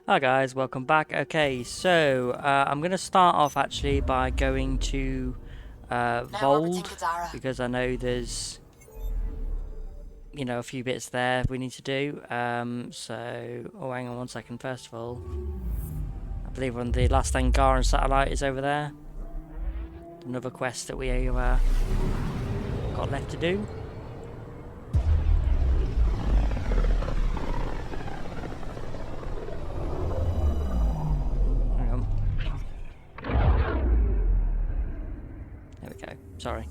Hi guys, welcome back. Okay, so I'm going to start off actually by going to Vold, because I know there's, a few bits there we need to do. Oh, hang on one second. First of all, I believe on the last Angara satellite is over there. Another quest that we got left to do. There we go. Sorry.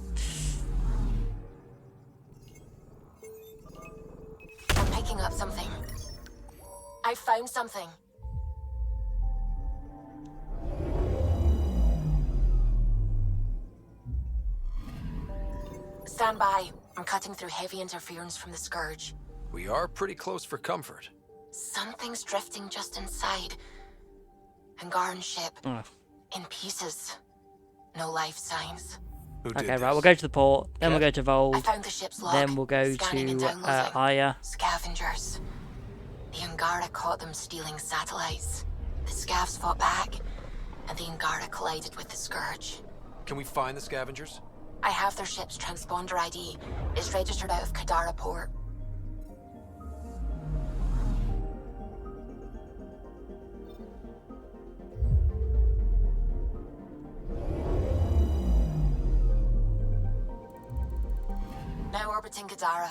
I'm picking up something. I found something. Stand by. I'm cutting through heavy interference from the Scourge. We are pretty close for comfort. Something's drifting just inside. Angaran ship. Oh. In pieces. No life signs. Okay, right, we'll go to the port, then we'll go to Vold, I found the ship's log. then we'll go to Aya. Scavengers. The Angara caught them stealing satellites. The Scavs fought back, and the Angara collided with the Scourge. Can we find the scavengers? I have their ship's transponder ID. It's registered out of Kadara port. Now orbiting Kadara.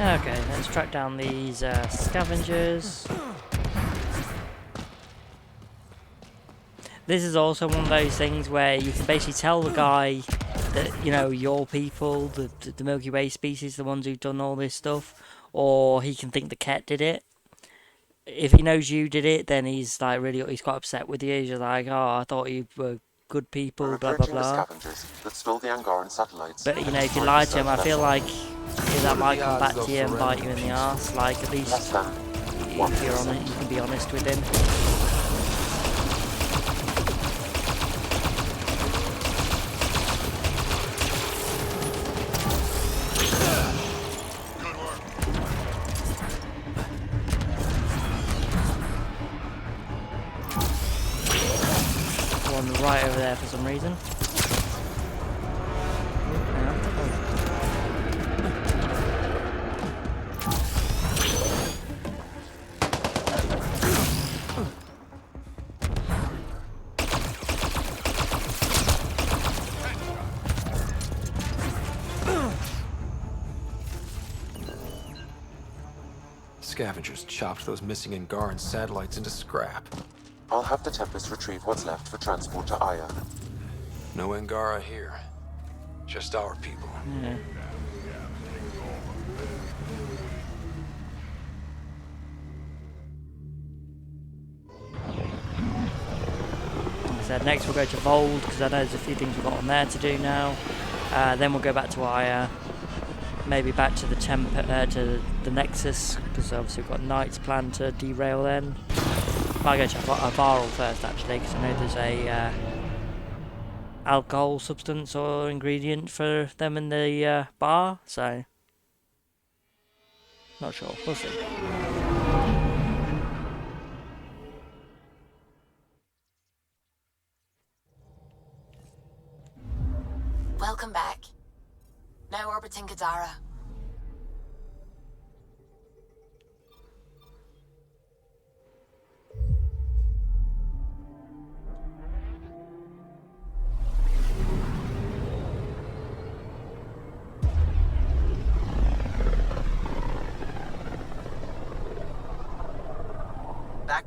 Okay, let's track down these scavengers. This is also one of those things where you can basically tell the guy that, your people, the Milky Way species, the ones who've done all this stuff, or he can think the Ket did it. If he knows you did it, then he's like he's quite upset with you. He's just like, oh, I thought you were good people, blah blah blah. The scavengers that stole the Angaran satellites. But if you lie to him, I feel like that might come back to you and bite you in the arse. Like, at least if you're honest, you can be honest with him. One right over there for some reason. Scavengers chopped those missing Angaran satellites into scrap. I'll have the Tempest retrieve what's left for transport to Aya. No Angara here. Just our people. Yeah. Like I said, next we'll go to Vold, because I know there's a few things we've got on there to do now. Then we'll go back to Aya. Maybe back to the to the Nexus, because obviously we've got nights planned to derail then. Might go to Varl first actually, because I know there's a alcohol substance or ingredient for them in the bar, so not sure. We'll see. Welcome back. Now orbiting Kadara.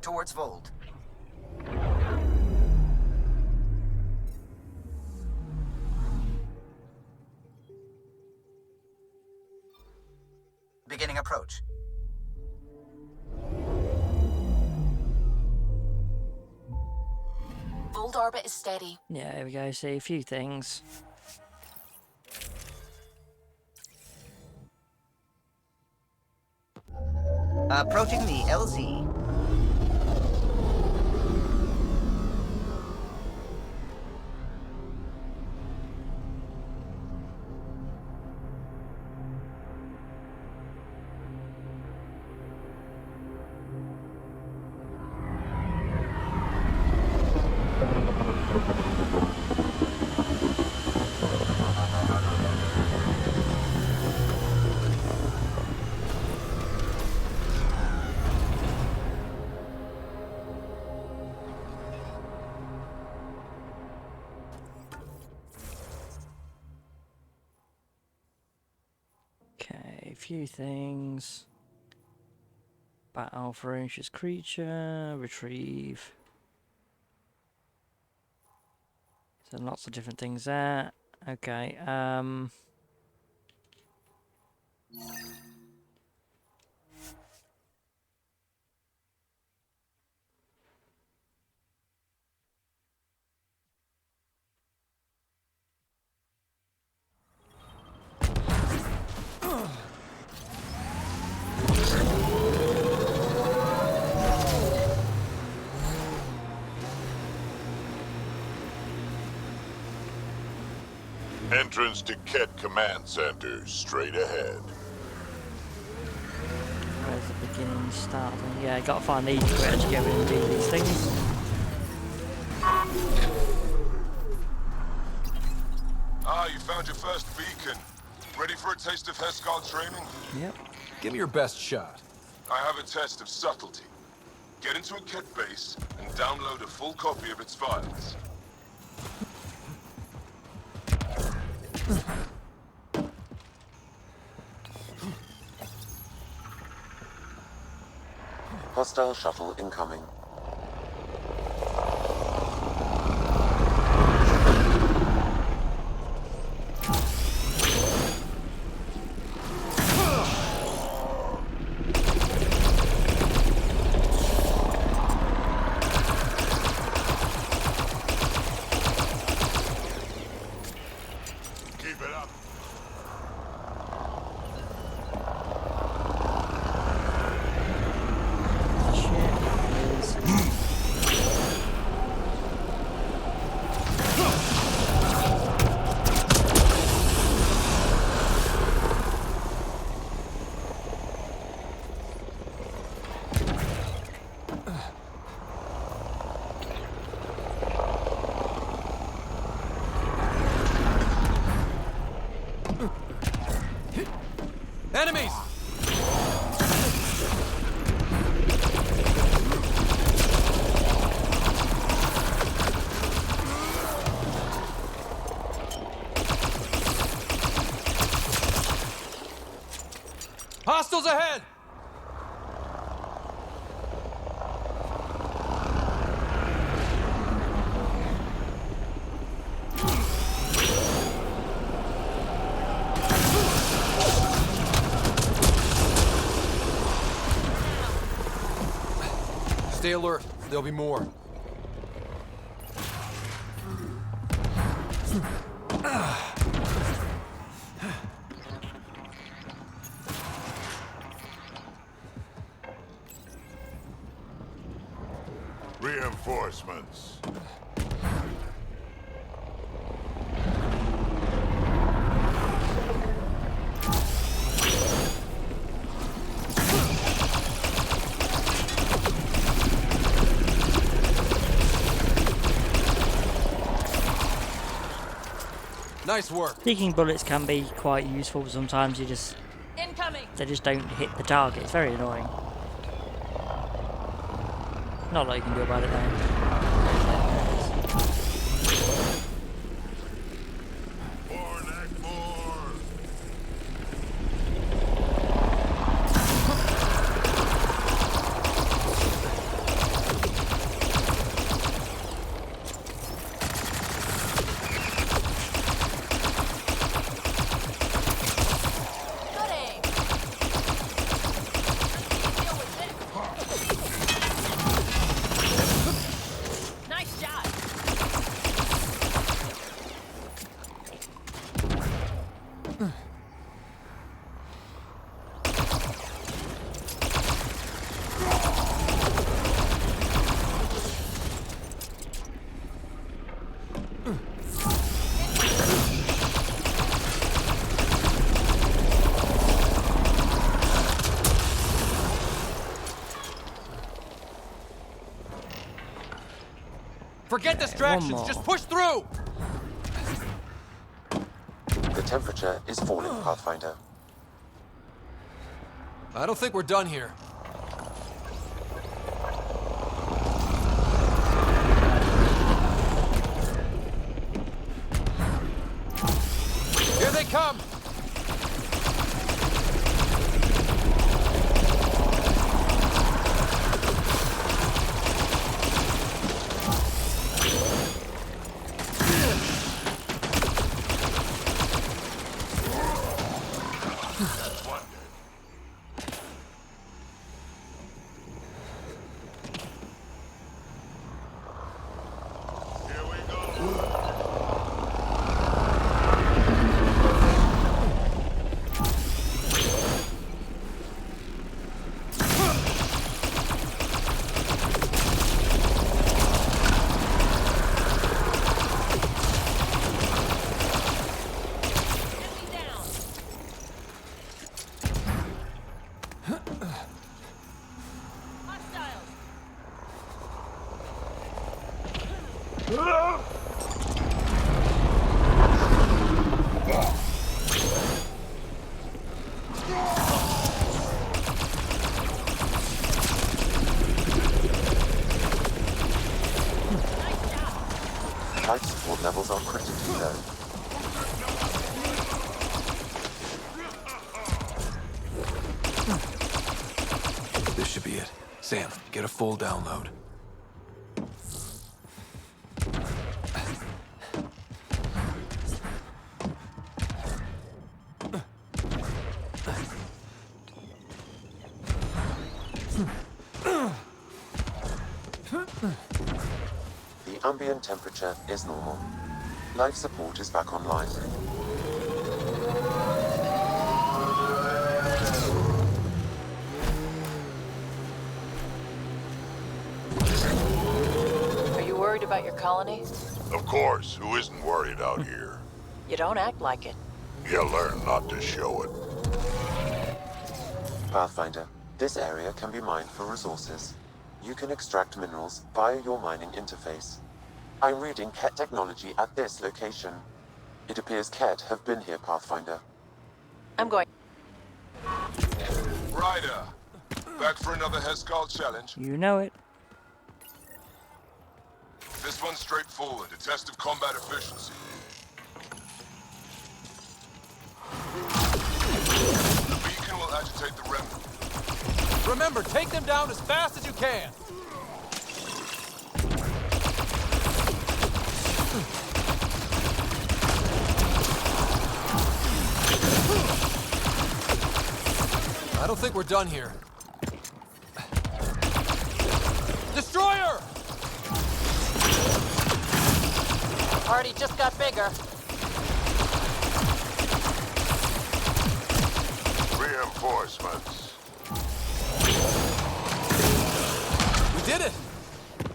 Head towards Vold. Beginning approach. Vold orbit is steady. Yeah, here we go. See a few things. Approaching the LZ. Okay, a few things. Battle ferocious creature, retrieve. So lots of different things there. Okay, Entrance to Ket Command Center, straight ahead. where's the beginning start? Yeah, gotta find these to actually go in and do these things. Ah, you found your first beacon. Ready for a taste of Heskar training? Yep. Give me your best shot. I have a test of subtlety. Get into a Ket base and download a full copy of its files. Hostile shuttle incoming. Keep it up. Enemies! Hostiles ahead! Stay alert. There'll be more. Reinforcements. Nice work. Leaking bullets can be quite useful. Sometimes they just don't hit the target. It's very annoying. Not a lot you can do about it though. Forget Okay, distractions, one more. just push through! The temperature is falling, Pathfinder. I don't think we're done here. Here they come! Life support levels are critically low. This should be it. Sam, get a full download. The ambient temperature is normal. Life support is back online. Are you worried about your colony? Of course, who isn't worried out here? You don't act like it. You learn not to show it. Pathfinder, this area can be mined for resources. You can extract minerals via your mining interface. I'm reading Ket technology at this location. It appears Ket have been here, Pathfinder. I'm going. Ryder, back for another Heskal challenge. You know it. This one's straightforward, a test of combat efficiency. The beacon will agitate the remnant. Remember, take them down as fast as you can! I don't think we're done here. Destroyer! Party just got bigger. Reinforcements. We did it!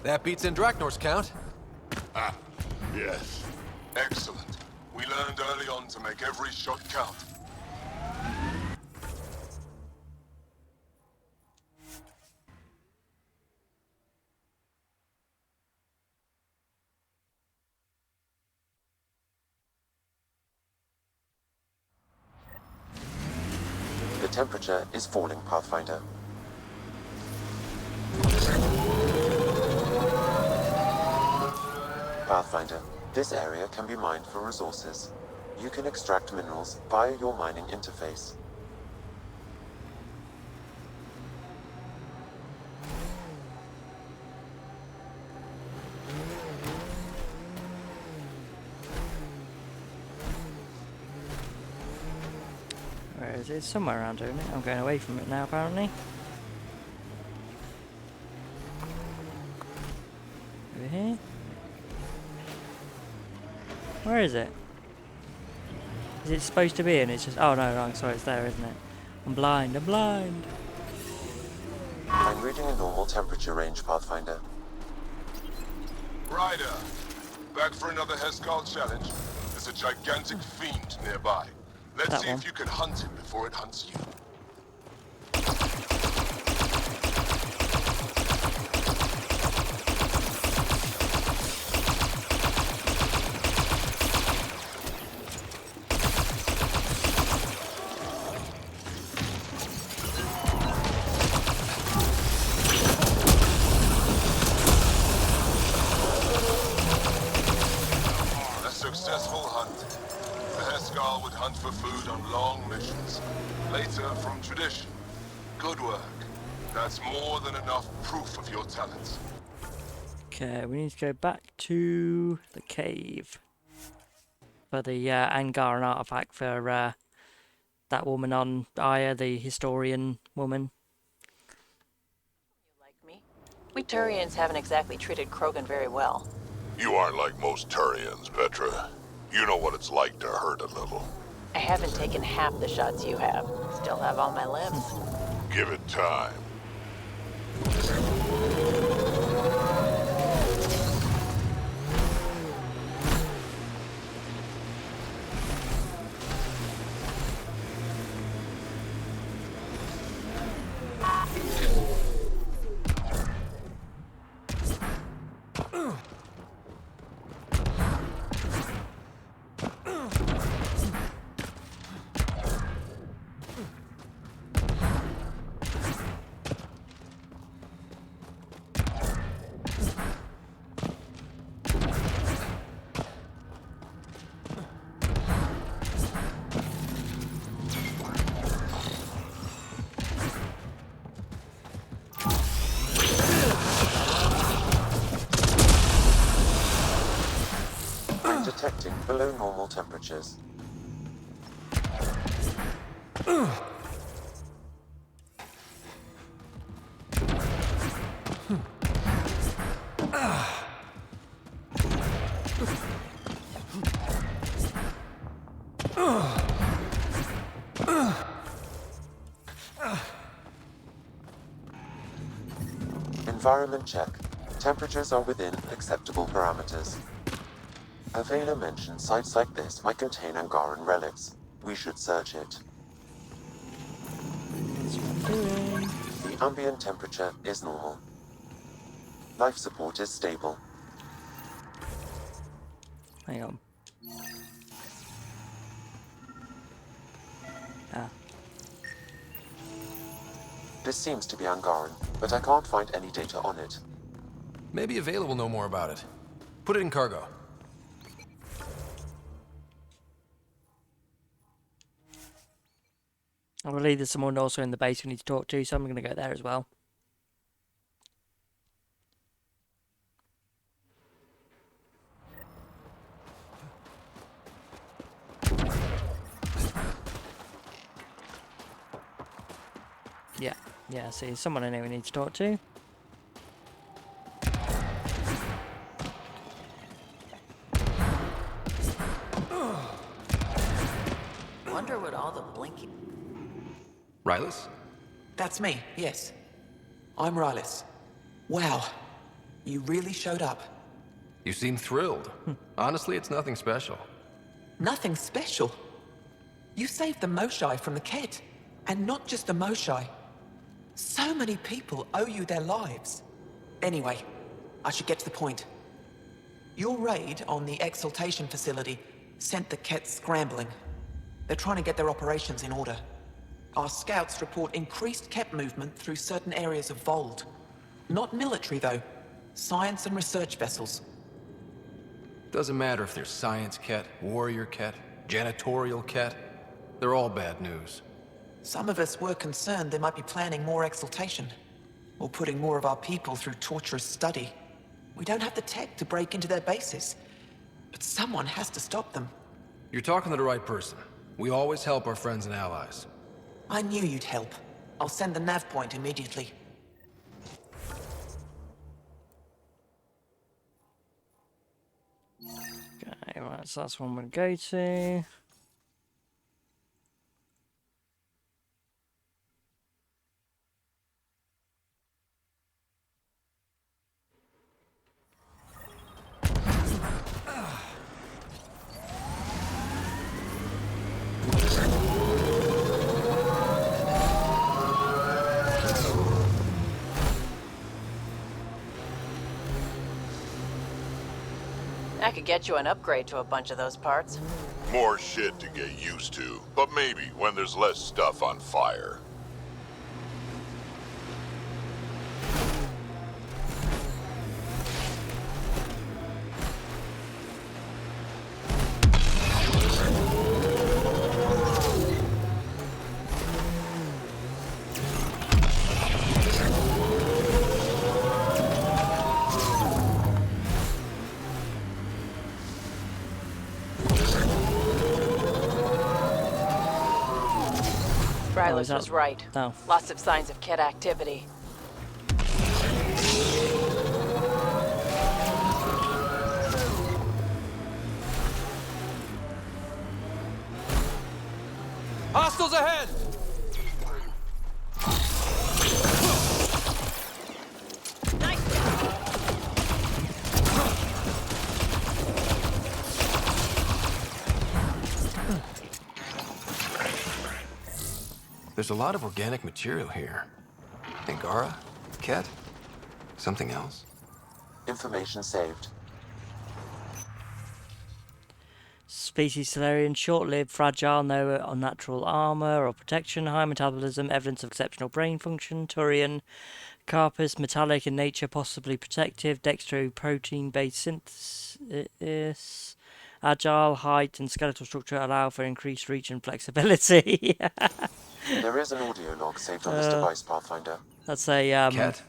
That beats Indraknor's count. Ah, yes. Excellent. We learned early on to make every shot count. The temperature is falling, Pathfinder. Pathfinder, this area can be mined for resources. You can extract minerals via your mining interface. Where is it? Somewhere around here, isn't it? I'm going away from it now, apparently. Over here. Where is it? Is it supposed to be? And it's just. Oh no, no, sorry, it's there, isn't it? I'm blind. I'm blind. I'm reading a normal temperature range, Pathfinder. Ryder, back for another Heskal challenge. There's a gigantic fiend nearby. Let's That see one. if you can hunt it before it hunts you. hunted. The Heskal would hunt for food on long missions. Later, from tradition. Good work. That's more than enough proof of your talents. Okay, we need to go back to the cave for the Angaran artifact for that woman on Aya, the historian woman. Like me? We Turians haven't exactly treated Krogan very well. You aren't like most Turians, Petra. You know what it's like to hurt a little. I haven't taken half the shots you have. Still have all my limbs. Give it time. Detecting below normal temperatures. Environment check. Temperatures are within acceptable parameters. Avela mentioned sites like this might contain Angaran relics. We should search it. The ambient temperature is normal. Life support is stable. Hang on. Ah. This seems to be Angaran, but I can't find any data on it. Maybe Avela will know more about it. Put it in cargo. I believe there's someone also in the base we need to talk to, so I'm going to go there as well. Yeah, see, someone in here we need to talk to. Wonder what all the blinking... Rylus? That's me, yes. I'm Rylus. Wow, you really showed up. You seem thrilled. Honestly, it's nothing special. Nothing special. You saved the Moshai from the Ket. And not just the Moshai. So many people owe you their lives. Anyway, I should get to the point. Your raid on the Exaltation facility sent the Ket scrambling. They're trying to get their operations in order. Our scouts report increased Ket movement through certain areas of Vold. Not military, though. Science and research vessels. Doesn't matter if they're science ket, warrior ket, janitorial ket. They're all bad news. Some of us were concerned they might be planning more exaltation, or putting more of our people through torturous study. We don't have the tech to break into their bases, but someone has to stop them. You're talking to the right person. We always help our friends and allies. I knew you'd help. I'll send the nav point immediately. Okay, right, so that's one we'll go to. I could get you an upgrade to a bunch of those parts. More shit to get used to, but maybe when there's less stuff on fire. Rylos was right. No. Lots of signs of Ket activity. Hostiles ahead! There's a lot of organic material here. Angara? Ket? Something else? Information saved. Species Solarian, short-lived, fragile, no unnatural armor or protection, high metabolism, evidence of exceptional brain function. Turian, carpus, metallic in nature, possibly protective, dextroprotein-based synthesis. Agile, height and skeletal structure allow for increased reach and flexibility. There is an audio log saved on this device, Pathfinder. That's a Ket?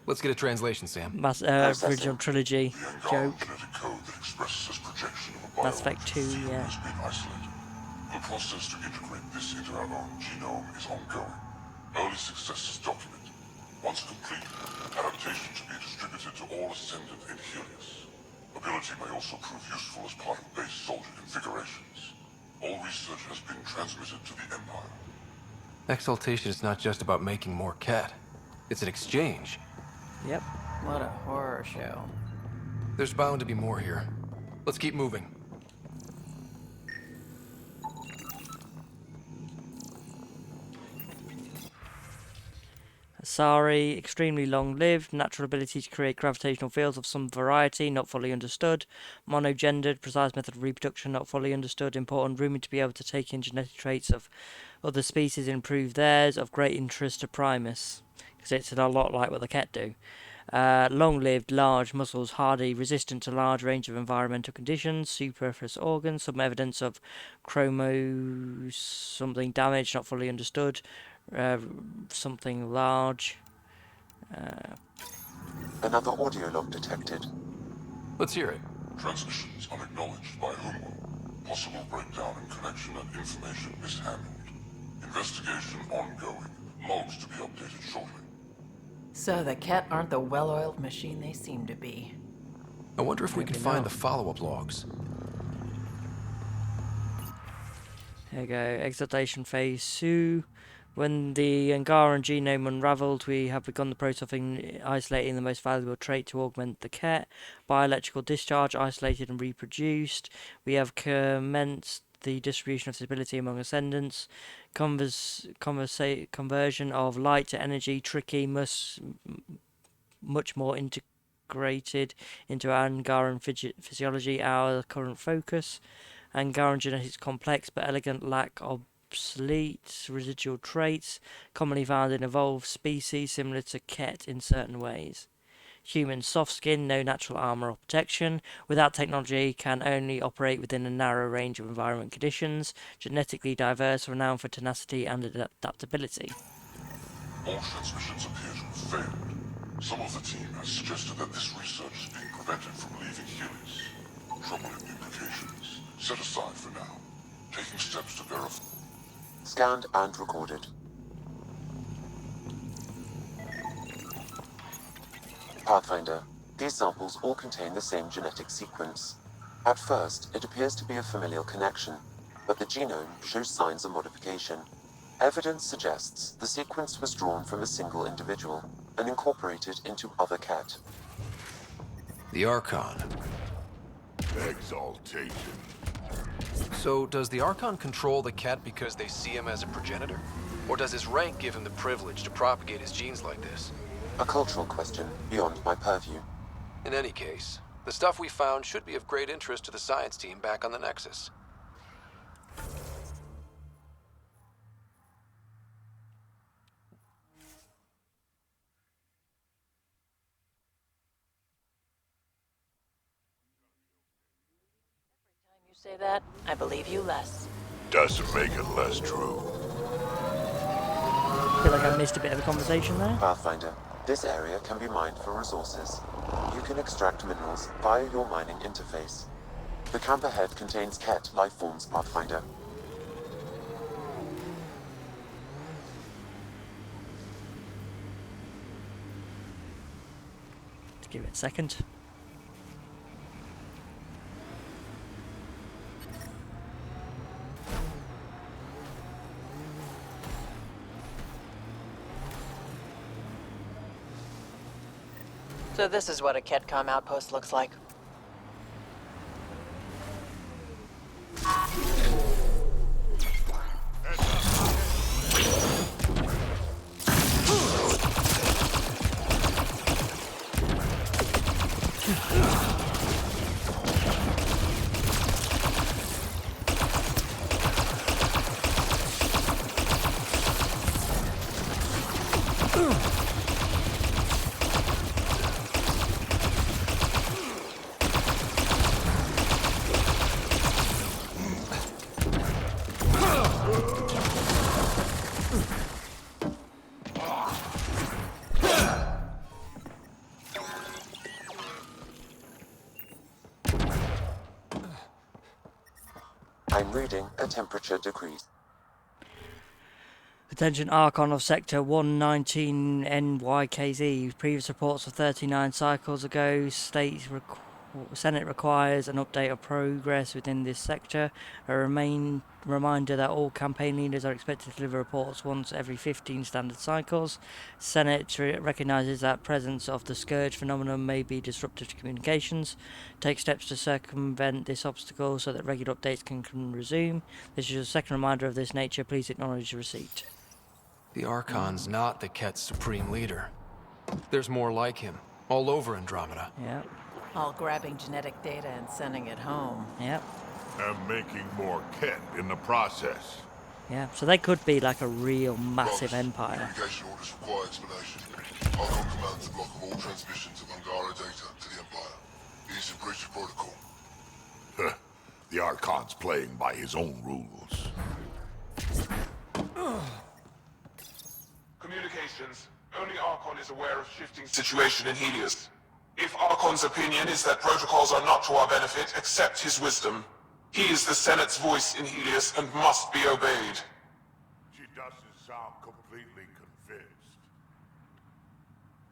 Let's get a translation, Sam. original trilogy joke. Genetic code that expresses this projection of a Mass Effect 2, biological field yeah. has been isolated. The process to integrate this into our own genome is ongoing. Early success is documented. Once complete, adaptation to be distributed to all ascendant in Helios. Ability may also prove useful as part of base soldier configurations. All research has been transmitted to the Empire. Exaltation is not just about making more Ket. It's an exchange. Yep. What a horror show. There's bound to be more here. Let's keep moving. Asari, extremely long-lived, natural ability to create gravitational fields of some variety, not fully understood. Monogendered, precise method of reproduction, not fully understood. Important, room to be able to take in genetic traits of other species and improve theirs. Of great interest to Primus, because it's a lot like what the Ket do. Long-lived, large muscles, hardy, resistant to large range of environmental conditions, superfluous organs, some evidence of chromo something damage, not fully understood, something large. Another audio log detected. Let's hear it. Transmissions unacknowledged by Homo. Possible breakdown in connection and information mishandled. Investigation ongoing. Logs to be updated shortly. So the Ket aren't the well-oiled machine they seem to be. I wonder if we can Maybe find not. the follow-up logs. There you go, exaltation phase 2. When the Angara genome unravelled, we have begun the process of isolating the most valuable trait to augment the Ket. Bioelectrical discharge, isolated and reproduced. We have commenced the distribution of stability among ascendants. Conversion of light to energy, tricky, much more integrated into Angaran physiology, our current focus. Angaran genetics complex but elegant, lack obsolete residual traits, commonly found in evolved species similar to Ket in certain ways. Human soft skin, no natural armor or protection. Without technology, can only operate within a narrow range of environment conditions. Genetically diverse, renowned for tenacity and adaptability. All transmissions appear to have failed. Some of the team has suggested that this research is being prevented from leaving Helios. Troubling implications. Set aside for now. Taking steps to verify. Scanned and recorded. Pathfinder, these samples all contain the same genetic sequence. At first, it appears to be a familial connection, but the genome shows signs of modification. Evidence suggests the sequence was drawn from a single individual and incorporated into other Ket. The Archon. Exaltation. So, does the Archon control the Ket because they see him as a progenitor? Or does his rank give him the privilege to propagate his genes like this? A cultural question beyond my purview. In any case, the stuff we found should be of great interest to the science team back on the Nexus. You say that, I believe you less. Doesn't make it less true. I feel like I missed a bit of a conversation there. Pathfinder, this area can be mined for resources. You can extract minerals via your mining interface. The camp ahead contains Ket life forms, Pathfinder. Just give it a second. So this is what a CatCom outpost looks like. I'm reading a temperature decrease. Attention Archon of Sector 119 NYKZ. Previous reports of 39 cycles ago states Senate requires an update of progress within this sector. A reminder that all campaign leaders are expected to deliver reports once every 15 standard cycles. Senate recognises that presence of the scourge phenomenon may be disruptive to communications. Take steps to circumvent this obstacle so that regular updates can resume. This is your second reminder of this nature. Please acknowledge the receipt. The Archon's not the Ket's supreme leader. There's more like him, all over Andromeda. Yeah. All grabbing genetic data and sending it home. Yep. And making more Ket in the process. Yeah, so they could be like a real massive empire. Communication orders require explanation. Archon commands a block of all transmissions of Angara data to the Empire. He is in breach of protocol. The Archon's playing by his own rules. Communications. Only Archon is aware of shifting situation in Helios. If Archon's opinion is that protocols are not to our benefit, accept his wisdom. He is the Senate's voice in Helios and must be obeyed. She doesn't sound completely convinced.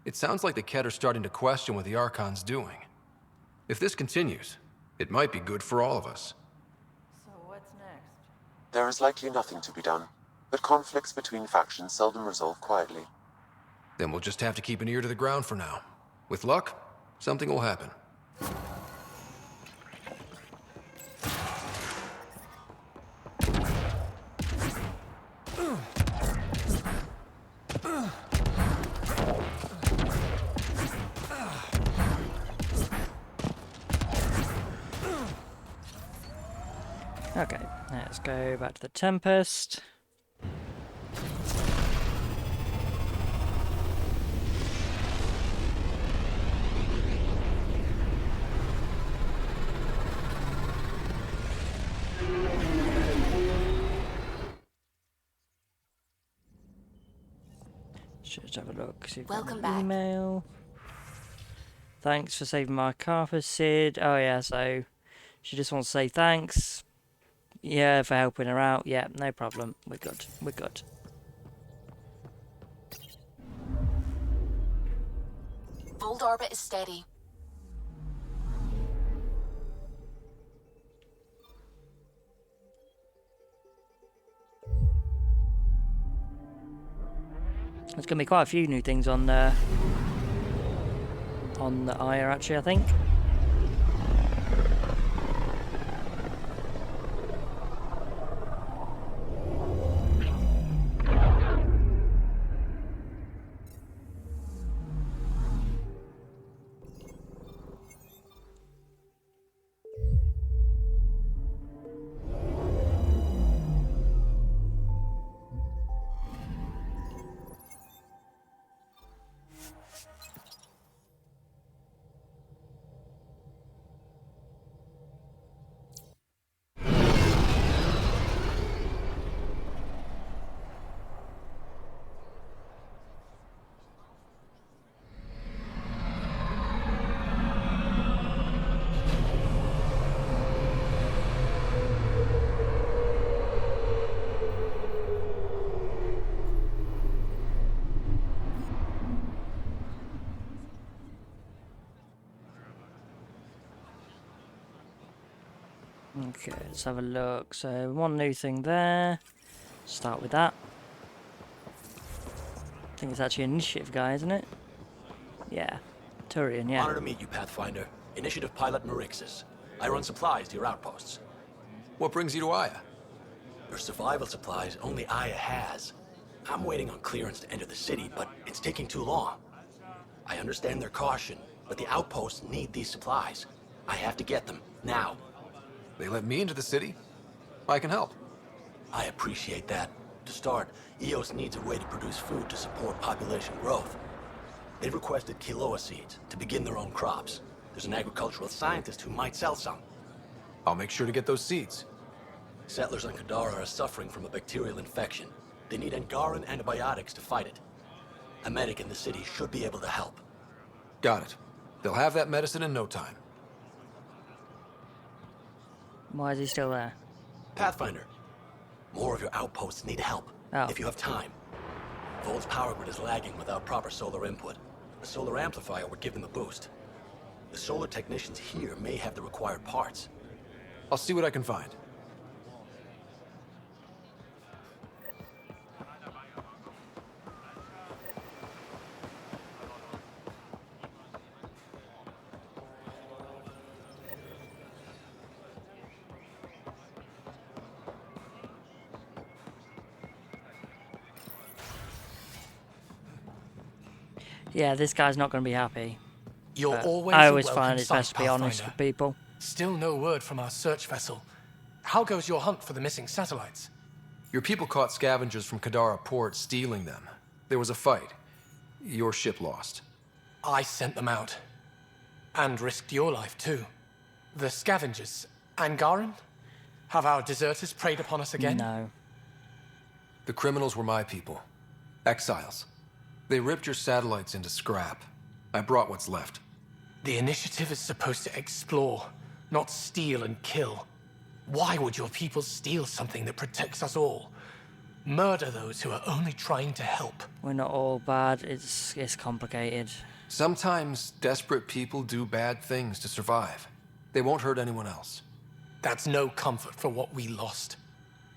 It sounds like the Ket are starting to question what the Archon's doing. If this continues, it might be good for all of us. So what's next? There is likely nothing to be done, but conflicts between factions seldom resolve quietly. Then we'll just have to keep an ear to the ground for now. With luck, something will happen. Okay, let's go back to the Tempest. Just have a look. See if Welcome got an back. email. Thanks for saving my car for Sid. Oh yeah, so she just wants to say thanks. Yeah, for helping her out. Yeah, no problem. We're good. We're good. Bold orbit is steady. There's going to be quite a few new things on the Aya, actually, I think. Okay, let's have a look. So, one new thing there. Start with that. I think it's actually an initiative guy, isn't it? Yeah. Turian, yeah. Honor to meet you, Pathfinder. Initiative Pilot Marixus. I run supplies to your outposts. What brings you to Aya? There's survival supplies only Aya has. I'm waiting on clearance to enter the city, but it's taking too long. I understand their caution, but the outposts need these supplies. I have to get them, now. They let me into the city? I can help. I appreciate that. To start, EOS needs a way to produce food to support population growth. They've requested quinoa seeds to begin their own crops. There's an agricultural scientist who might sell some. I'll make sure to get those seeds. Settlers on Kadara are suffering from a bacterial infection. They need Angaran antibiotics to fight it. A medic in the city should be able to help. Got it. They'll have that medicine in no time. Why is he still there? Pathfinder, more of your outposts need help, if you have time. Volt's power grid is lagging without proper solar input. A solar amplifier would give them a boost. The solar technicians here may have the required parts. I'll see what I can find. Yeah, this guy's not going to be happy. You're always I always a welcome find it's sight, best to be honest Pathfinder. with people. Still no word from our search vessel. How goes your hunt for the missing satellites? Your people caught scavengers from Kadara port stealing them. There was a fight. Your ship lost. I sent them out. And risked your life, too. The scavengers, Angaran? Have our deserters preyed upon us again? No. The criminals were my people. Exiles. They ripped your satellites into scrap. I brought what's left. The initiative is supposed to explore, not steal and kill. Why would your people steal something that protects us all? Murder those who are only trying to help. We're not all bad. It's complicated. Sometimes desperate people do bad things to survive. They won't hurt anyone else. That's no comfort for what we lost.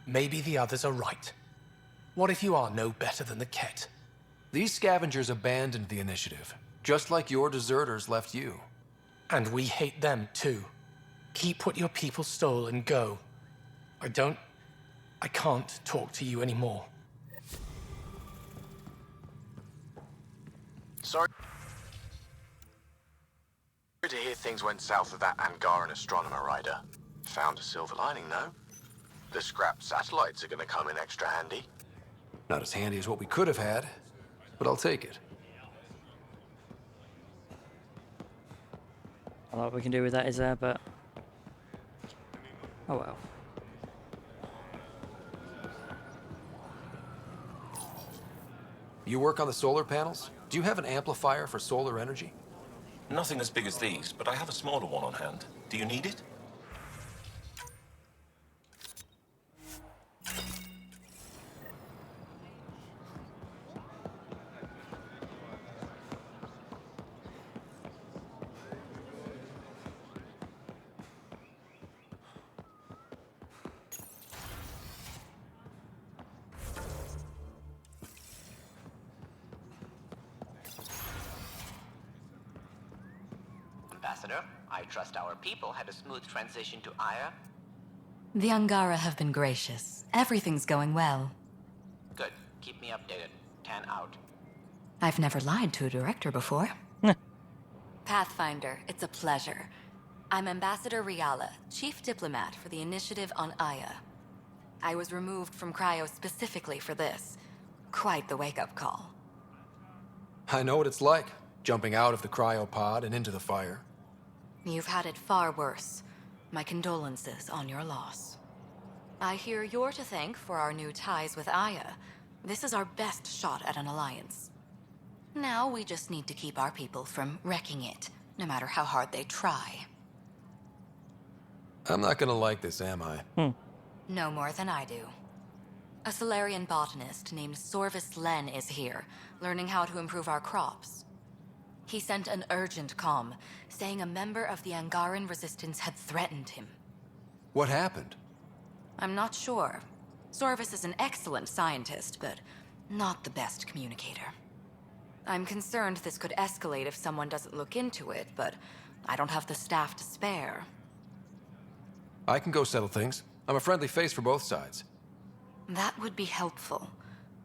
Maybe the others are right. What if you are no better than the Ket? These scavengers abandoned the initiative, just like your deserters left you. And we hate them too. Keep what your people stole and go. I can't talk to you anymore. Sorry to hear things went south with that Angaran astronomer rider. Found a silver lining, though. The scrap satellites are gonna come in extra handy. Not as handy as what we could have had, but I'll take it. A lot we can do with that is there, but... oh well. You work on the solar panels? Do you have an amplifier for solar energy? Nothing as big as these, but I have a smaller one on hand. Do you need it? Ambassador, I trust our people had a smooth transition to Aya. The Angara have been gracious. Everything's going well. Good. Keep me updated. 10 out. I've never lied to a director before. Pathfinder, it's a pleasure. I'm Ambassador Riala, Chief Diplomat for the Initiative on Aya. I was removed from Cryo specifically for this. Quite the wake-up call. I know what it's like, jumping out of the cryopod and into the fire. You've had it far worse. My condolences on your loss. I hear you're to thank for our new ties with Aya. This is our best shot at an alliance. Now we just need to keep our people from wrecking it, no matter how hard they try. I'm not gonna like this, am I? No more than I do. A Solarian botanist named Sorvis Len is here, learning how to improve our crops. He sent an urgent comm, saying a member of the Angaran resistance had threatened him. What happened? I'm not sure. Sorvis is an excellent scientist, but not the best communicator. I'm concerned this could escalate if someone doesn't look into it, but I don't have the staff to spare. I can go settle things. I'm a friendly face for both sides. That would be helpful.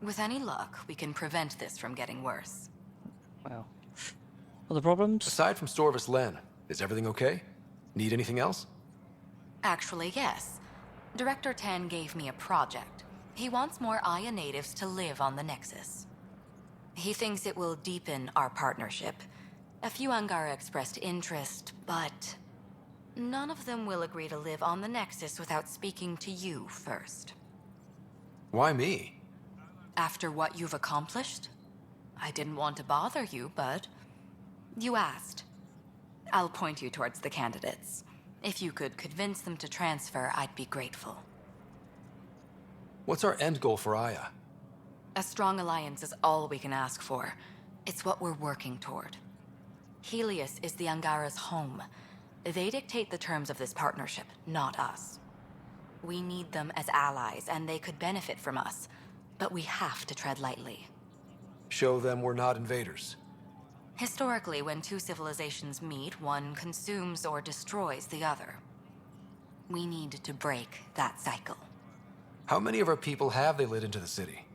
With any luck, we can prevent this from getting worse. Well, other problems? Aside from Sorvis Len, is everything okay? Need anything else? Actually, yes. Director Tan gave me a project. He wants more Aya natives to live on the Nexus. He thinks it will deepen our partnership. A few Angara expressed interest, but none of them will agree to live on the Nexus without speaking to you first. Why me? After what you've accomplished? I didn't want to bother you, but you asked. I'll point you towards the candidates. If you could convince them to transfer, I'd be grateful. What's our end goal for Aya? A strong alliance is all we can ask for. It's what we're working toward. Helios is the Angara's home. They dictate the terms of this partnership, not us. We need them as allies, and they could benefit from us. But we have to tread lightly. Show them we're not invaders. Historically, when two civilizations meet, one consumes or destroys the other. We need to break that cycle. How many of our people have they let into the city?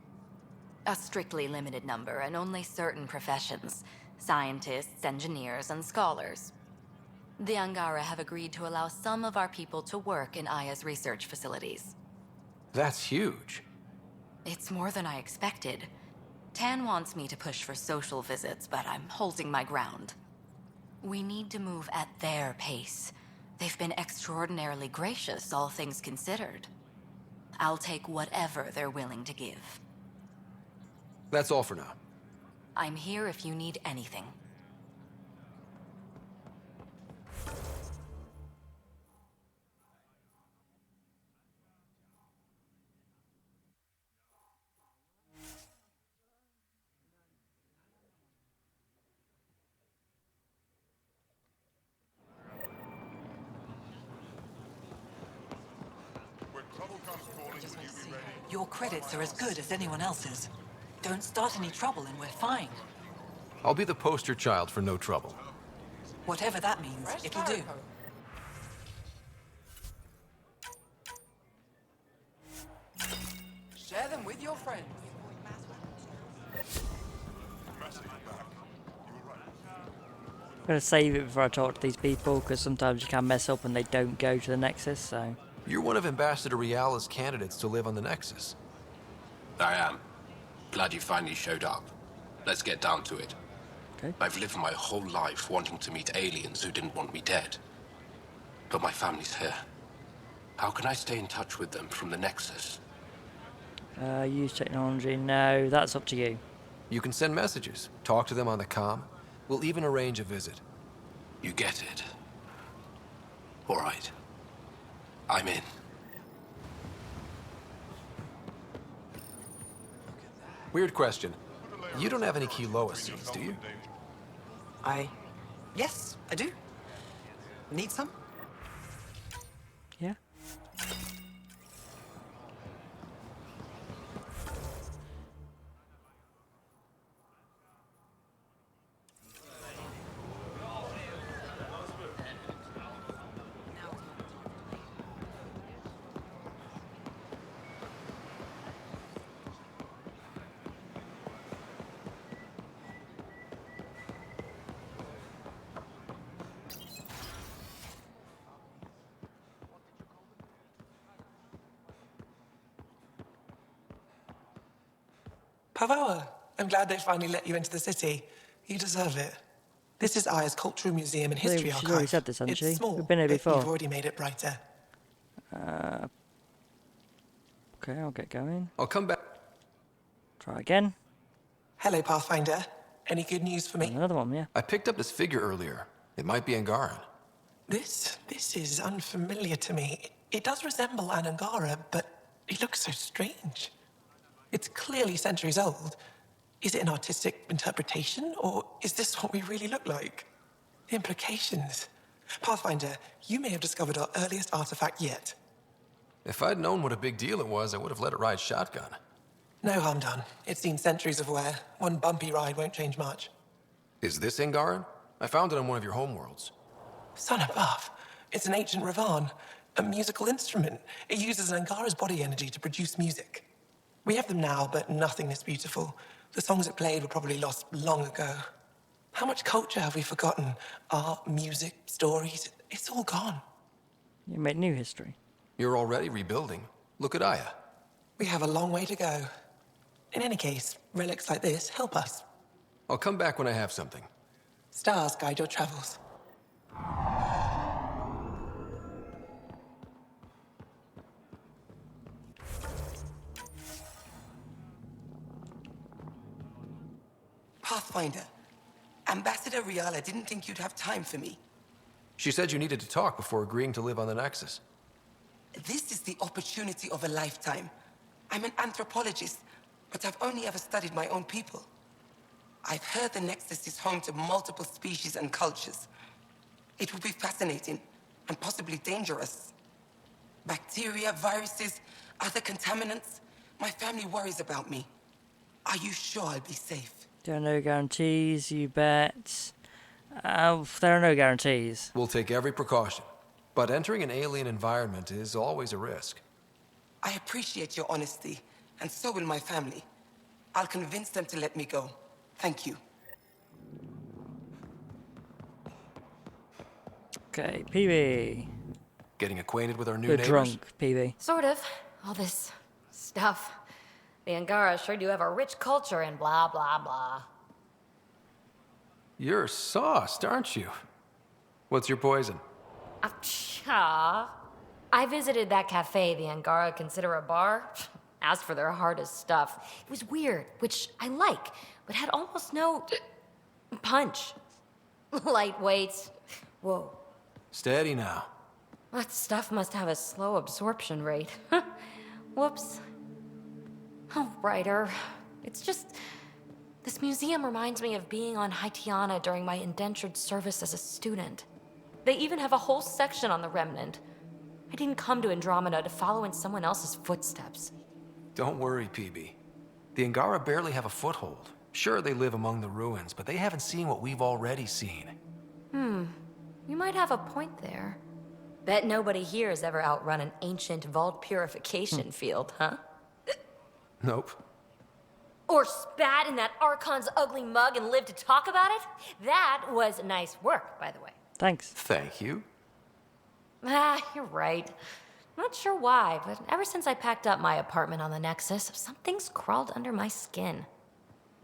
A strictly limited number, and only certain professions. Scientists, engineers, and scholars. The Angara have agreed to allow some of our people to work in Aya's research facilities. That's huge. It's more than I expected. Tan wants me to push for social visits, but I'm holding my ground. We need to move at their pace. They've been extraordinarily gracious, all things considered. I'll take whatever they're willing to give. That's all for now. I'm here if you need anything. Your credits are as good as anyone else's. Don't start any trouble and we're fine. I'll be the poster child for no trouble. Whatever that means, it'll do. Share them with your friends. I'm going to save it before I talk to these people, because sometimes you can mess up and they don't go to the Nexus, so... You're one of Ambassador Riala's candidates to live on the Nexus. I am. Glad you finally showed up. Let's get down to it. Okay. I've lived my whole life wanting to meet aliens who didn't want me dead. But my family's here. How can I stay in touch with them from the Nexus? Use technology. No, that's up to you. You can send messages, talk to them on the comm. We'll even arrange a visit. You get it. All right. I'm in. Weird question. You don't have any Kiloa seeds, do you? Yes, I do. Need some? Yeah. Pavoa, I'm glad they finally let you into the city. You deserve it. This is Aya's Cultural Museum and History Archive. She's already said this, hasn't she? It's small, We've been here but before. you've already made it brighter. Okay, I'll get going. I'll come back. Try again. Hello, Pathfinder. Any good news for me? Another one, yeah. I picked up this figure earlier. It might be Angara. This is unfamiliar to me. It does resemble an Angara, but it looks so strange. It's clearly centuries old. Is it an artistic interpretation, or is this what we really look like? The implications. Pathfinder, you may have discovered our earliest artifact yet. If I'd known what a big deal it was, I would have let it ride shotgun. No harm done. It's seen centuries of wear. One bumpy ride won't change much. Is this Angara? I found it on one of your homeworlds. Son above. It's an ancient Ravan, a musical instrument. It uses Angara's body energy to produce music. We have them now, but nothing this beautiful. The songs it played were probably lost long ago. How much culture have we forgotten? Art, music, stories, it's all gone. You made new history. You're already rebuilding. Look at Aya. We have a long way to go. In any case, relics like this help us. I'll come back when I have something. Stars guide your travels. Pathfinder, Ambassador Riala didn't think you'd have time for me. She said you needed to talk before agreeing to live on the Nexus. This is the opportunity of a lifetime. I'm an anthropologist, but I've only ever studied my own people. I've heard the Nexus is home to multiple species and cultures. It will be fascinating and possibly dangerous. Bacteria, viruses, other contaminants. My family worries about me. Are you sure I'll be safe? There are no guarantees, you bet. There are no guarantees. We'll take every precaution. But entering an alien environment is always a risk. I appreciate your honesty, and so will my family. I'll convince them to let me go. Thank you. Okay, PB. Getting acquainted with our new You're neighbors? drunk, PB. Sort of. All this stuff. The Angara sure do have a rich culture and blah, blah, blah. You're sauced, aren't you? What's your poison? I visited that cafe the Angara consider a bar. Asked for their hardest stuff. It was weird, which I like, but had almost no punch. Lightweight. Whoa. Steady now. That stuff must have a slow absorption rate. Whoops. Oh, Ryder. It's just... This museum reminds me of being on Haitiana during my indentured service as a student. They even have a whole section on the Remnant. I didn't come to Andromeda to follow in someone else's footsteps. Don't worry, PB. The Angara barely have a foothold. Sure, they live among the ruins, but they haven't seen what we've already seen. You might have a point there. Bet nobody here has ever outrun an ancient vault purification field, huh? Nope. Or spat in that Archon's ugly mug and lived to talk about it? That was nice work, by the way. Thanks. Thank you. You're right. Not sure why, but ever since I packed up my apartment on the Nexus, something's crawled under my skin.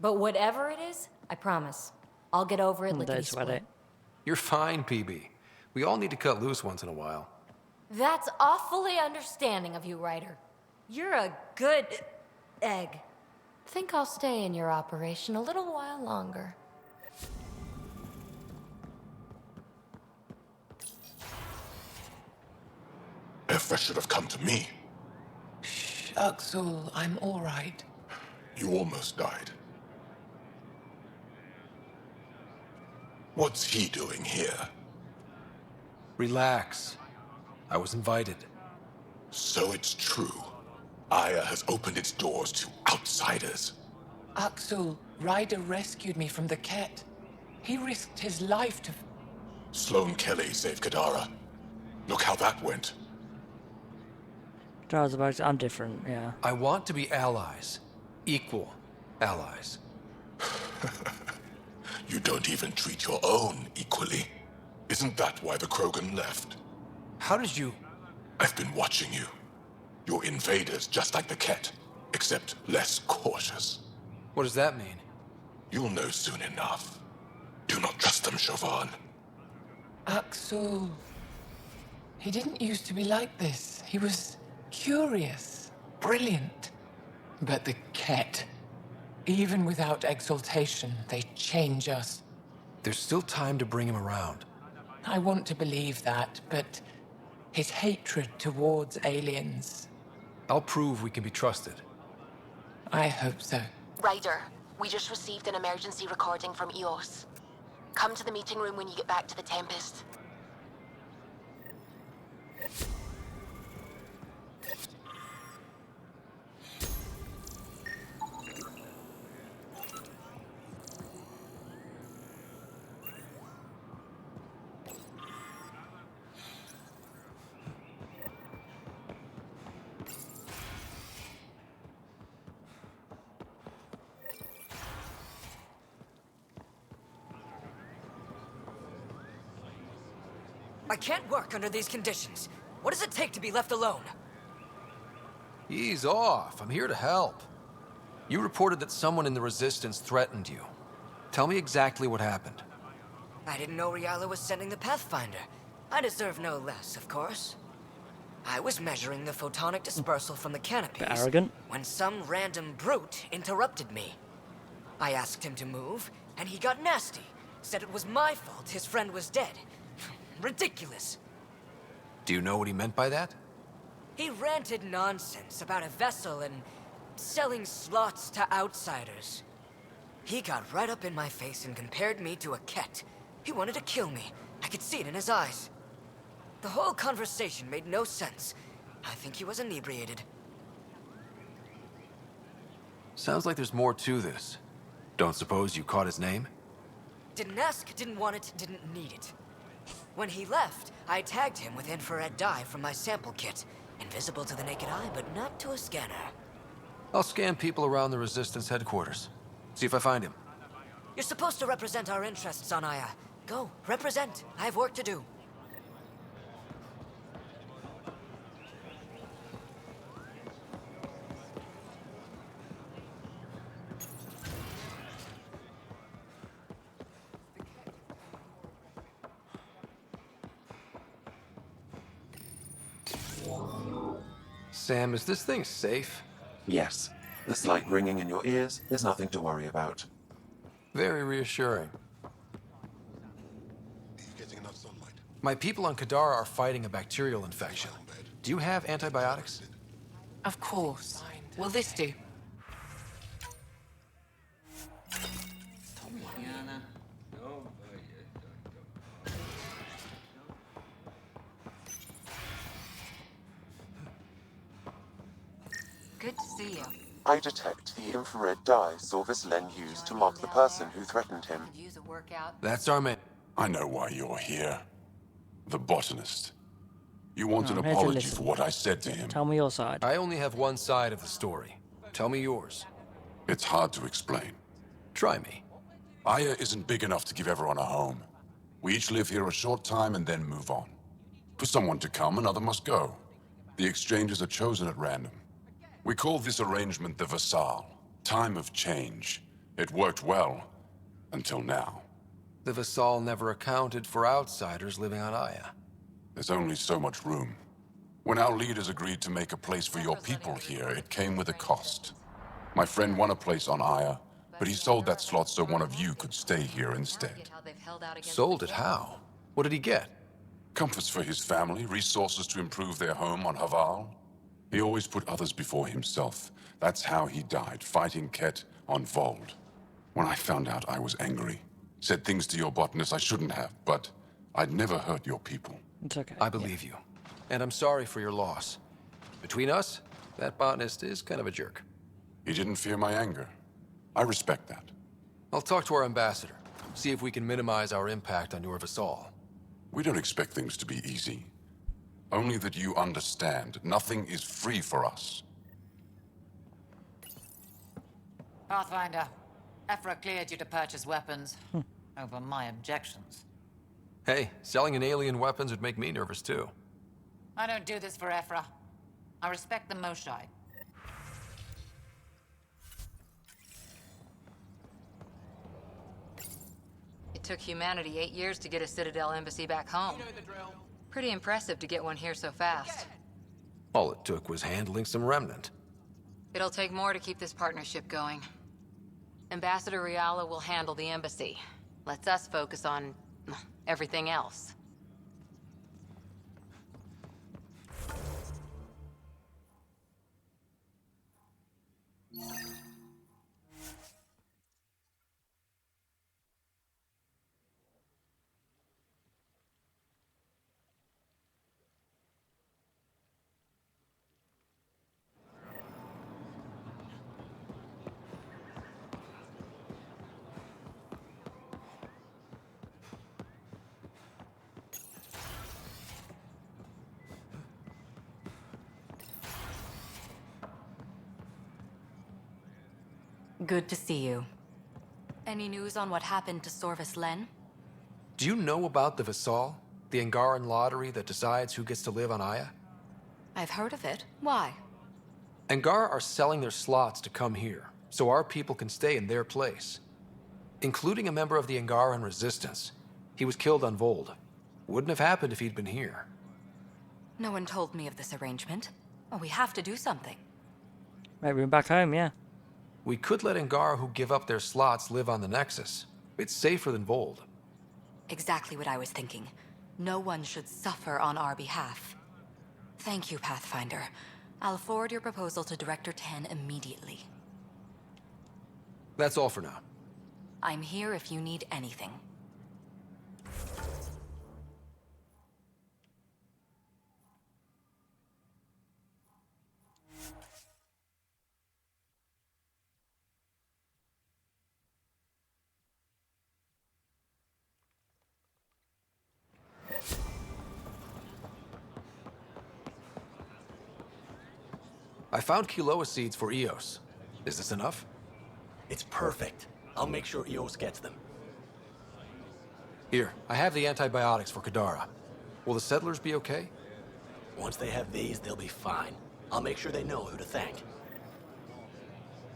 But whatever it is, I promise, I'll get over it lickety-split. You're fine, PB. We all need to cut loose once in a while. That's awfully understanding of you, Ryder. You're a good egg. Think I'll stay in your operation a little while longer. Effa should have come to me. Shh, Uxul, I'm all right. You almost died. What's he doing here? Relax. I was invited. So it's true. Aya has opened its doors to outsiders. Uxul, Ryder rescued me from the Ket. He risked his life to... Sloane Kelly saved Kadara. Look how that went. I'm different, yeah. I want to be allies. Equal allies. You don't even treat your own equally. Isn't that why the Krogan left? How did you... I've been watching you. You're invaders just like the Ket, except less cautious. What does that mean? You'll know soon enough. Do not trust them, Chauvin. Uxul... He didn't used to be like this. He was curious, brilliant. But the Ket, even without exaltation, they change us. There's still time to bring him around. I want to believe that, but his hatred towards aliens... I'll prove we can be trusted. I hope so. Ryder, we just received an emergency recording from EOS. Come to the meeting room when you get back to the Tempest. I can't work under these conditions. What does it take to be left alone? Ease off. I'm here to help. You reported that someone in the Resistance threatened you. Tell me exactly what happened. I didn't know Riala was sending the Pathfinder. I deserve no less, of course. I was measuring the photonic dispersal from the canopies arrogant. when some random brute interrupted me. I asked him to move, and he got nasty. Said it was my fault his friend was dead. Ridiculous. Do you know what he meant by that? He ranted nonsense about a vessel and selling slots to outsiders. He got right up in my face and compared me to a ket. He wanted to kill me. I could see it in his eyes. The whole conversation made no sense. I think he was inebriated. Sounds like there's more to this. Don't suppose you caught his name? Didn't ask, didn't want it, didn't need it. When he left, I tagged him with infrared dye from my sample kit. Invisible to the naked eye, but not to a scanner. I'll scan people around the Resistance headquarters. See if I find him. You're supposed to represent our interests on Aya. Go, represent. I have work to do. Sam, is this thing safe? Yes. The slight ringing in your ears is nothing to worry about. Very reassuring. Getting enough sunlight. My people on Kadara are fighting a bacterial infection. Do you have antibiotics? Of course. Will this do? Good to see you. I detect the infrared dye Sorvis Len used to mark the person who threatened him. Use a workout. That's our man. I know why you're here. The botanist. You want an I'm here to apology listen. for what I said to him. Tell me your side. I only have one side of the story. Tell me yours. It's hard to explain. Try me. Aya isn't big enough to give everyone a home. We each live here a short time and then move on. For someone to come, another must go. The exchanges are chosen at random. We call this arrangement the Vassal. Time of change. It worked well. Until now. The Vassal never accounted for outsiders living on Aya. There's only so much room. When our leaders agreed to make a place for your people here, it came with a cost. My friend won a place on Aya, but he sold that slot so one of you could stay here instead. Sold it how? What did he get? Comforts for his family, resources to improve their home on Haval. He always put others before himself. That's how he died, fighting Ket on Vold. When I found out, I was angry. Said things to your botanist I shouldn't have, but I'd never hurt your people. It's okay. I believe you. And I'm sorry for your loss. Between us, that botanist is kind of a jerk. He didn't fear my anger. I respect that. I'll talk to our ambassador. See if we can minimize our impact on your Vassal. We don't expect things to be easy. Only that you understand, nothing is free for us. Pathfinder, Ephra cleared you to purchase weapons. Over my objections. Hey, selling an alien weapons would make me nervous too. I don't do this for Ephra. I respect the Moshai. It took humanity 8 years to get a Citadel embassy back home. Pretty impressive to get one here so fast. All it took was handling some remnant. It'll take more to keep this partnership going. Ambassador Riala will handle the embassy. Lets us focus on everything else. Good to see you. Any news on what happened to Sorvis Len? Do you know about the Vassal? The Angaran lottery that decides who gets to live on Aya? I've heard of it. Why? Angara are selling their slots to come here, so our people can stay in their place. Including a member of the Angaran resistance. He was killed on Vold. Wouldn't have happened if he'd been here. No one told me of this arrangement. Oh, we have to do something. Maybe we're back home, yeah. We could let Angara who give up their slots live on the Nexus. It's safer than Vold. Exactly what I was thinking. No one should suffer on our behalf. Thank you, Pathfinder. I'll forward your proposal to Director 10 immediately. That's all for now. I'm here if you need anything. I found Kiloa seeds for Eos. Is this enough? It's perfect. I'll make sure Eos gets them. Here, I have the antibiotics for Kadara. Will the settlers be okay? Once they have these, they'll be fine. I'll make sure they know who to thank.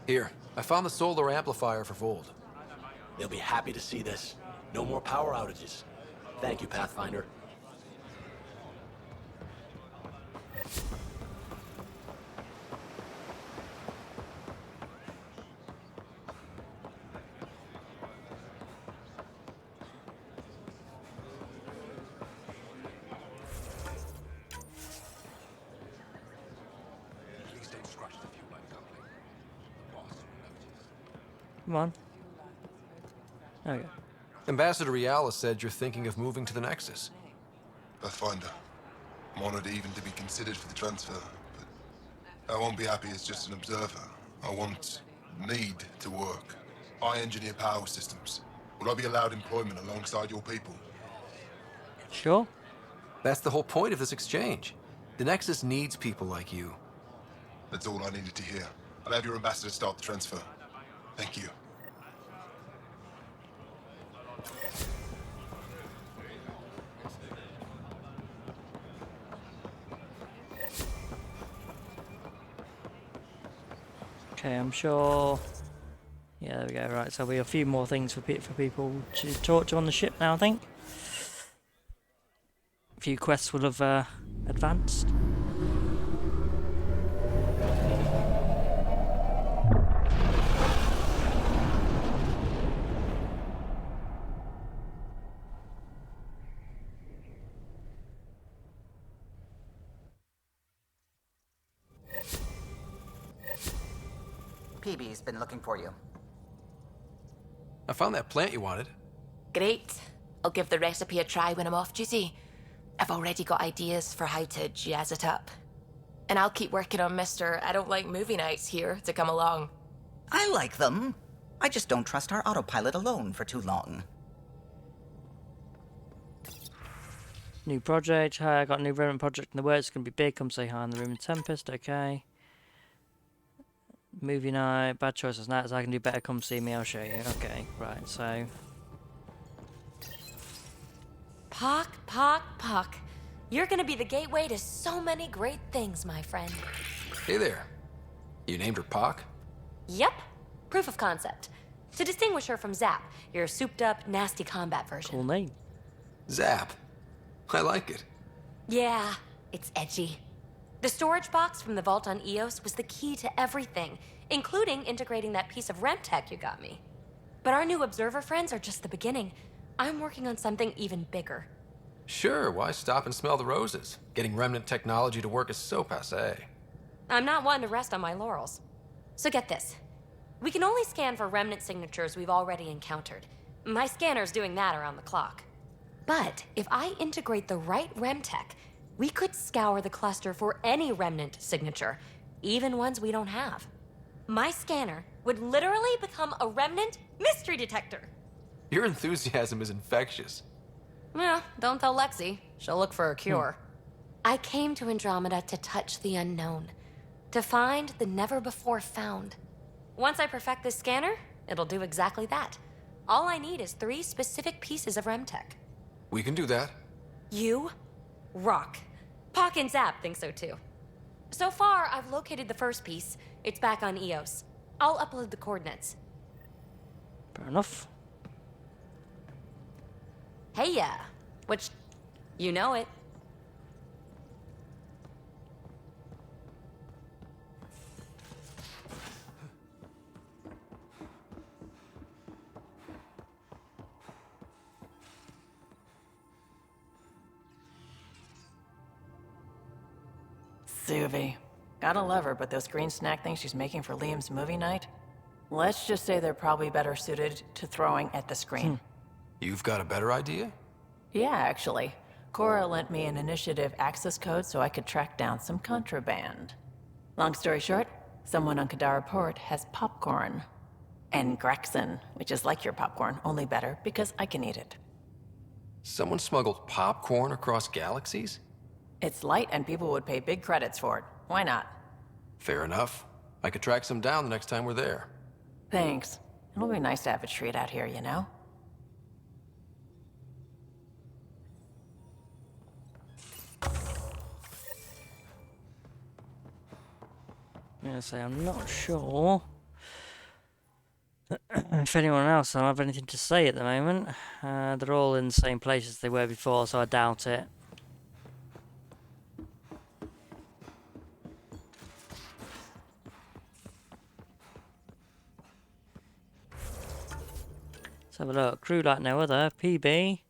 Here, I found the solar amplifier for Vold. They'll be happy to see this. No more power outages. Thank you, Pathfinder. Come on. There we go. Ambassador Riala said you're thinking of moving to the Nexus. Pathfinder. I'm honored even to be considered for the transfer, but I won't be happy as just an observer. I need to work. I engineer power systems. Will I be allowed employment alongside your people? Sure. That's the whole point of this exchange. The Nexus needs people like you. That's all I needed to hear. I'll have your ambassador start the transfer. Thank you. Okay, I'm sure. Yeah, there we go. Right, so we have a few more things for people to talk to on the ship now, I think. A few quests will have advanced. PB's been looking for you. I found that plant you wanted. Great. I'll give the recipe a try when I'm off duty. I've already got ideas for how to jazz it up. And I'll keep working on Mr. I don't like movie nights here to come along. I like them. I just don't trust our autopilot alone for too long. New project. Hi, I got a new remnant project in the works. It's going to be big. Come say hi in the room in Tempest. Okay. Movie night. Bad choices. Nights I can do better. Come see me. I'll show you. Okay. Right. So. Puck. You're gonna be the gateway to so many great things, my friend. Hey there. You named her Pac? Yep. Proof of concept. To distinguish her from Zap, your souped-up, nasty combat version. Cool name. Zap. I like it. Yeah, it's edgy. The storage box from the vault on Eos was the key to everything, including integrating that piece of REM tech you got me. But our new observer friends are just the beginning. I'm working on something even bigger. Sure, why stop and smell the roses? Getting remnant technology to work is so passé. I'm not one to rest on my laurels. So get this. We can only scan for remnant signatures we've already encountered. My scanner's doing that around the clock. But if I integrate the right REM tech, we could scour the cluster for any remnant signature, even ones we don't have. My scanner would literally become a remnant mystery detector. Your enthusiasm is infectious. Well, don't tell Lexi. She'll look for a cure. I came to Andromeda to touch the unknown, to find the never-before-found. Once I perfect this scanner, it'll do exactly that. All I need is 3 specific pieces of REM tech. We can do that. You rock. Pock and Zap think so too. So far, I've located the first piece. It's back on EOS. I'll upload the coordinates. Fair enough. Hey, yeah. Which, you know it. Suvi. Gotta love her, but those green snack things she's making for Liam's movie night? Let's just say they're probably better suited to throwing at the screen. You've got a better idea? Yeah, actually. Cora lent me an initiative access code so I could track down some contraband. Long story short, someone on Kadara Port has popcorn. And Graxon, which is like your popcorn, only better because I can eat it. Someone smuggled popcorn across galaxies? It's light and people would pay big credits for it. Why not? Fair enough. I could track some down the next time we're there. Thanks. It'll be nice to have a treat out here, you know? I'm gonna say I'm not sure if anyone else will have anything to say at the moment. They're all in the same place as they were before, so I doubt it. Let's have a look. Crew like no other. PB.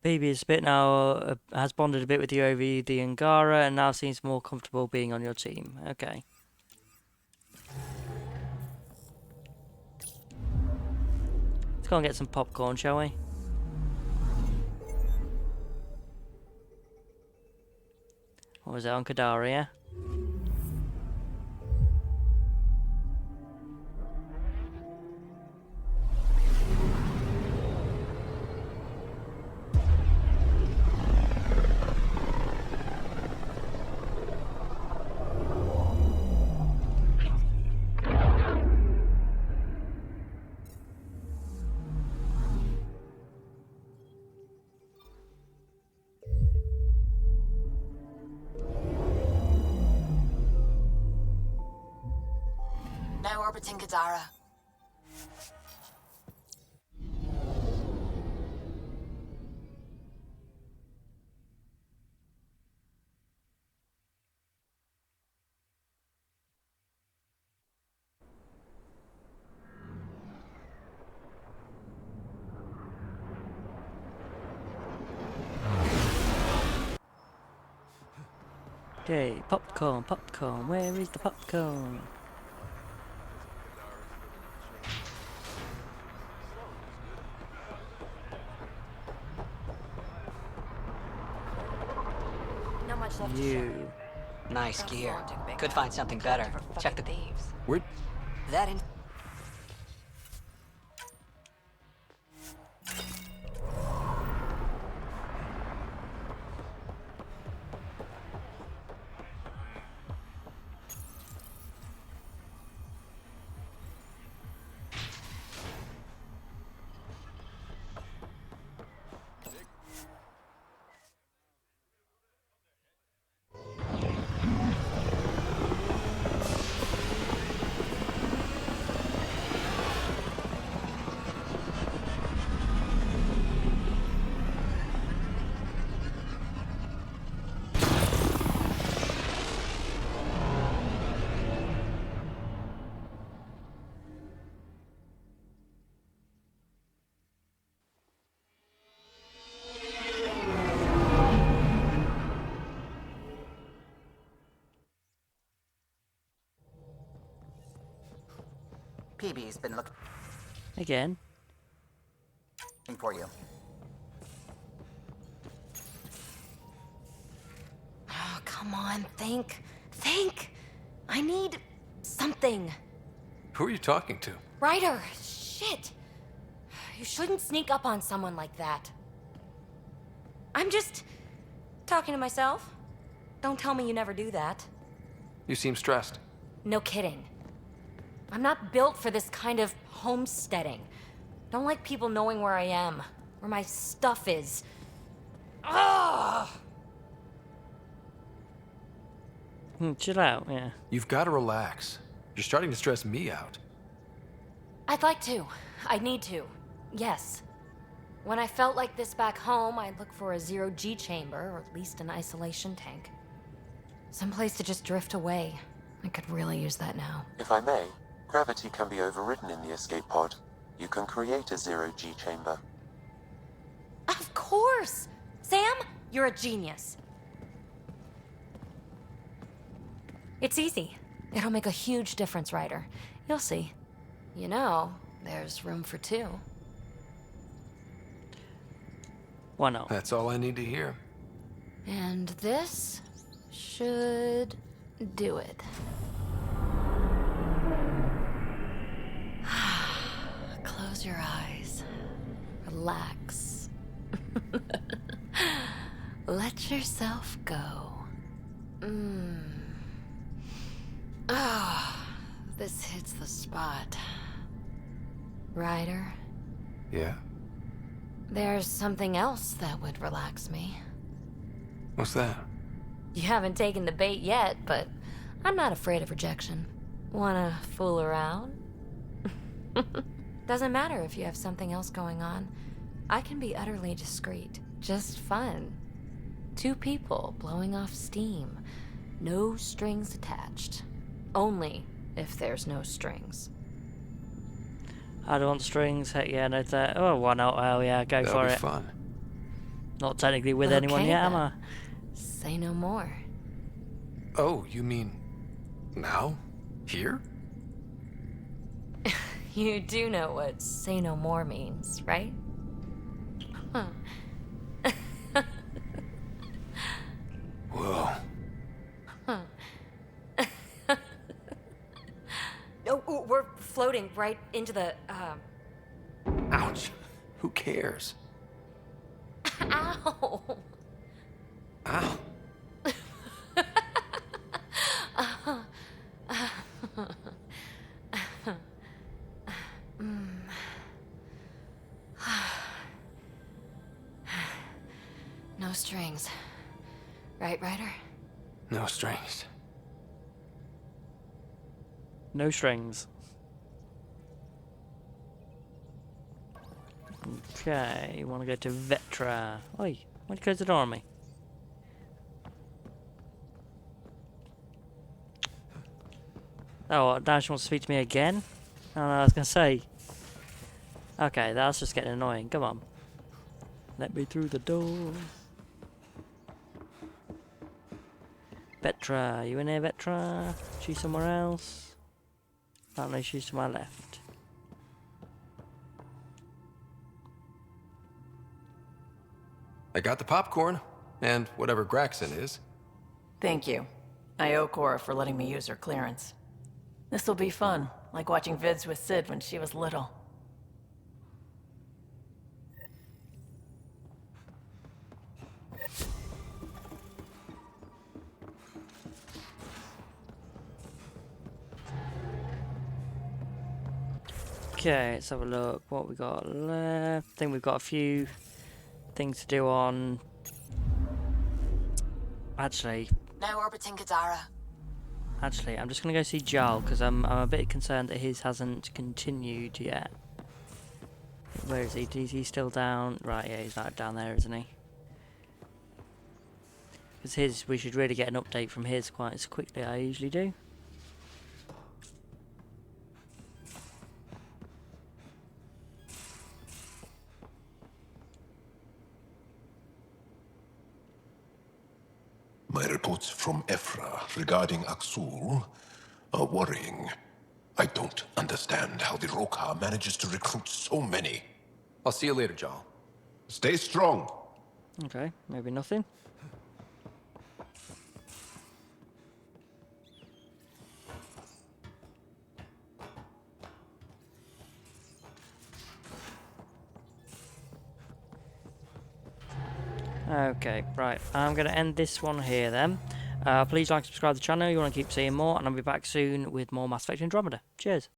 PB is a bit now, has bonded a bit with you over the Angara and now seems more comfortable being on your team. Okay. Let's go and get some popcorn, shall we? What was it, on Kadara, yeah? Now orbiting Kadara. Okay, popcorn, popcorn. Where is the popcorn? Not much left You. Nice gear. Could find something better. Check the thieves. Where? That in. PB's been looking Again. for you. Oh, come on, think. Think! I need something. Who are you talking to? Ryder, shit. You shouldn't sneak up on someone like that. I'm just talking to myself. Don't tell me you never do that. You seem stressed. No kidding. I'm not built for this kind of homesteading. Don't like people knowing where I am. where my stuff is. Ugh! Chill out, yeah. You've got to relax. You're starting to stress me out. I'd like to. I need to. Yes. When I felt like this back home, I'd look for a zero-G chamber, or at least an isolation tank. Someplace to just drift away. I could really use that now. If I may, gravity can be overridden in the escape pod. You can create a zero-G chamber. Of course! Sam, you're a genius. It's easy. It'll make a huge difference, Ryder. You'll see. You know, there's room for two. Why not? That's all I need to hear. And this should do it. Close your eyes. Relax. Let yourself go. Ah, this hits the spot. Ryder? Yeah? There's something else that would relax me. What's that? You haven't taken the bait yet, but I'm not afraid of rejection. Wanna fool around? Doesn't matter if you have something else going on. I can be utterly discreet. Just fun. Two people blowing off steam. No strings attached. Only if there's no strings. I don't want strings. Heck yeah, no that. Oh, why not? Oh yeah, go That'll for be it. Fun. Not technically with anyone yet, am I? Say no more. Oh, you mean now? Here? You do know what say no more means, right? Huh. Whoa. Huh. No, we're floating right into the, Ouch. Who cares? Ow! Ow. No strings. Right, Ryder? No strings. No strings. Okay, you want to go to Vetra. Oi, why'd you close the door on me? Oh, now she wants to speak to me again? Oh, no, I was going to say. Okay, that's just getting annoying. Come on. Let me through the door. Vetra, you in here, Vetra? She's somewhere else? Oh no, she's to my left. I got the popcorn, and whatever Graxon is. Thank you. I owe Cora for letting me use her clearance. This'll be fun, like watching vids with Sid when she was little. Okay, let's have a look what we got left. I think we've got a few things to do on... Actually, Now orbiting Angara. Actually, I'm just going to go see Jarl, because I'm a bit concerned that his hasn't continued yet. Where is he? Is he still down? Right, yeah, he's not down there, isn't he? Because his, we should really get an update from his quite as quickly as I usually do. My reports from Ephra regarding Aksul are worrying. I don't understand how the Rokar manages to recruit so many. I'll see you later, Jarl. Stay strong. Okay, maybe nothing. Okay, right. I'm going to end this one here then. Please like and subscribe to the channel if you want to keep seeing more, and I'll be back soon with more Mass Effect Andromeda. Cheers.